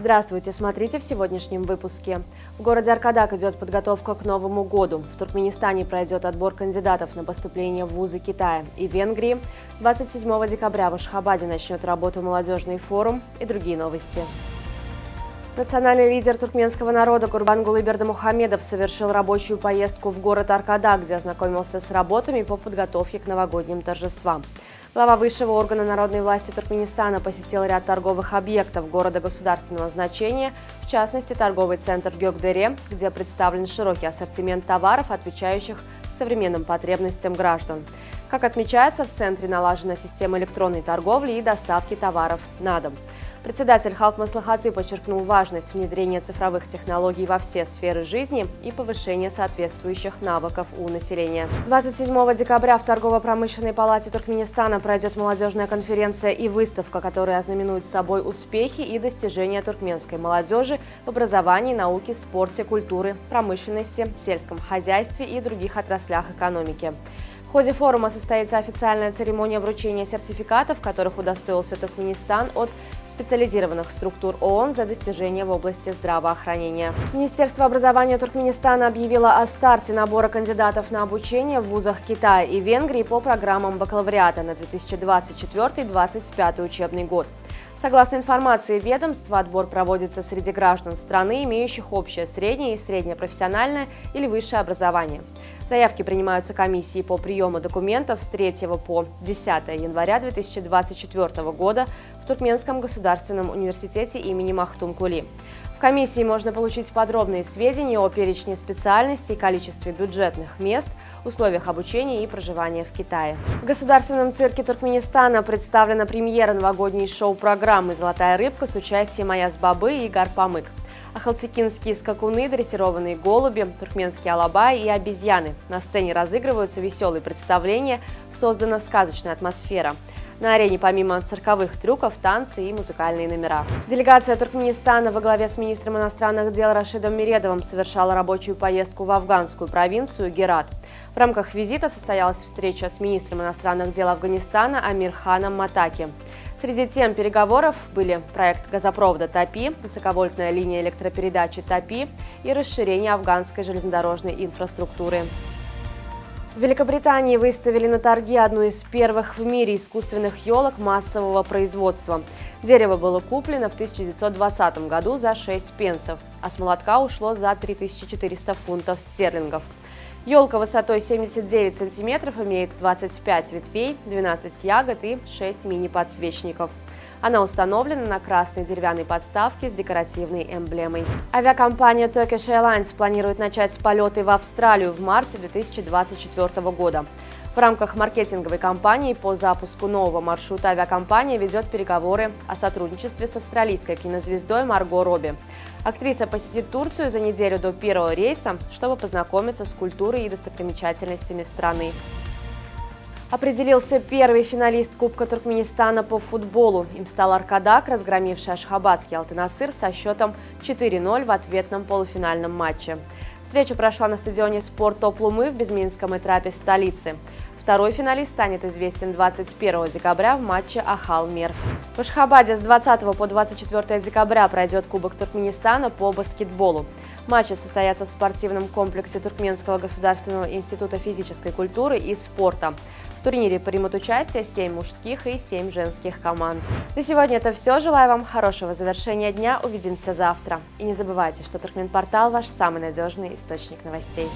Здравствуйте, смотрите в сегодняшнем выпуске. В городе Аркадак идет подготовка к Новому году. В Туркменистане пройдет отбор кандидатов на поступление в вузы Китая и Венгрии. 27 декабря в Ашхабаде начнет работу молодежный форум и другие новости. Национальный лидер туркменского народа Курбангулы Бердымухамедов совершил рабочую поездку в город Аркадак, где ознакомился с работами по подготовке к новогодним торжествам. Глава высшего органа народной власти Туркменистана посетил ряд торговых объектов города государственного значения, в частности торговый центр Гёкдере, где представлен широкий ассортимент товаров, отвечающих современным потребностям граждан. Как отмечается, в центре налажена система электронной торговли и доставки товаров на дом. Председатель Халк Маслихаты подчеркнул важность внедрения цифровых технологий во все сферы жизни и повышения соответствующих навыков у населения. 27 декабря в Торгово-промышленной палате Туркменистана пройдет молодежная конференция и выставка, которые ознаменуют собой успехи и достижения туркменской молодежи в образовании, науке, спорте, культуре, промышленности, сельском хозяйстве и других отраслях экономики. В ходе форума состоится официальная церемония вручения сертификатов, которых удостоился Туркменистан от специализированных структур ООН за достижения в области здравоохранения. Министерство образования Туркменистана объявило о старте набора кандидатов на обучение в вузах Китая и Венгрии по программам бакалавриата на 2024-2025 учебный год. Согласно информации ведомства, отбор проводится среди граждан страны, имеющих общее среднее и среднее профессиональное или высшее образование. Заявки принимаются комиссией по приему документов с 3 по 10 января 2024 года в Туркменском государственном университете имени Махтум-Кули. В комиссии можно получить подробные сведения о перечне специальностей, количестве бюджетных мест, условиях обучения и проживания в Китае. В Государственном цирке Туркменистана представлена премьера новогодней шоу-программы «Золотая рыбка» с участием Аяз-Бабы и Игар-Памык. Ахалтекинские скакуны, дрессированные голуби, туркменские алабаи и обезьяны. На сцене разыгрываются веселые представления, создана сказочная атмосфера. На арене помимо цирковых трюков, танцы и музыкальные номера. Делегация Туркменистана во главе с министром иностранных дел Рашидом Миредовым совершала рабочую поездку в афганскую провинцию Герат. В рамках визита состоялась встреча с министром иностранных дел Афганистана Амирханом Матаки. Среди тем переговоров были проект газопровода ТАПИ, высоковольтная линия электропередачи ТАПИ и расширение афганской железнодорожной инфраструктуры. В Великобритании выставили на торги одну из первых в мире искусственных елок массового производства. Дерево было куплено в 1920 году за 6 пенсов, а с молотка ушло за 3400 фунтов стерлингов. Елка высотой 79 сантиметров имеет 25 ветвей, 12 ягод и 6 мини-подсвечников. Она установлена на красной деревянной подставке с декоративной эмблемой. Авиакомпания Turkish Airlines планирует начать полеты в Австралию в марте 2024 года. В рамках маркетинговой кампании по запуску нового маршрута авиакомпания ведет переговоры о сотрудничестве с австралийской кинозвездой Марго Робби. Актриса посетит Турцию за неделю до первого рейса, чтобы познакомиться с культурой и достопримечательностями страны. Определился первый финалист Кубка Туркменистана по футболу. Им стал Аркадак, разгромивший ашхабадский Алтын-Асыр со счетом 4-0 в ответном полуфинальном матче. Встреча прошла на стадионе «Спорт Топлумы» в Безминском этапе столицы. Второй финалист станет известен 21 декабря в матче Ахал-Мерв. В Ашхабаде с 20 по 24 декабря пройдет Кубок Туркменистана по баскетболу. Матчи состоятся в спортивном комплексе Туркменского государственного института физической культуры и спорта. В турнире примут участие 7 мужских и 7 женских команд. На сегодня это все. Желаю вам хорошего завершения дня. Увидимся завтра. И не забывайте, что Туркменпортал – ваш самый надежный источник новостей.